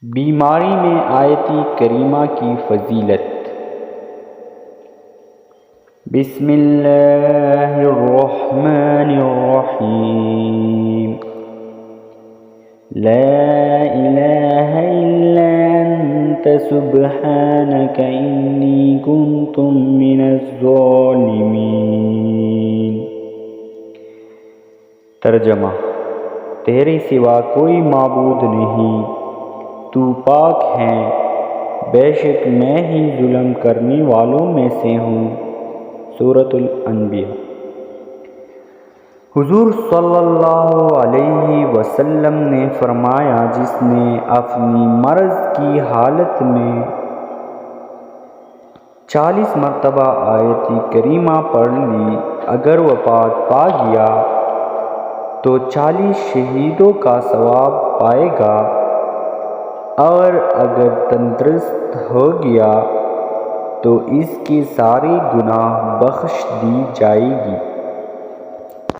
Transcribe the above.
بیماری میں آیت کریمہ کی فضیلت۔ بسم اللہ الرحمن الرحیم۔ لا الہ الا انت سبحانک انی کنت من الظالمین۔ ترجمہ: تیرے سوا کوئی معبود نہیں، تو پاک ہے، بے شک میں ہی ظلم کرنے والوں میں سے ہوں۔ سورۃ الانبیاء۔ حضور صلی اللہ علیہ وسلم نے فرمایا، جس نے اپنی مرض کی حالت میں 40 مرتبہ آیت کریمہ پڑھ لی، اگر وفات پا گیا تو 40 شہیدوں کا ثواب پائے گا، اور اگر تندرست ہو گیا تو اس کے سارے گناہ بخش دی جائے گی۔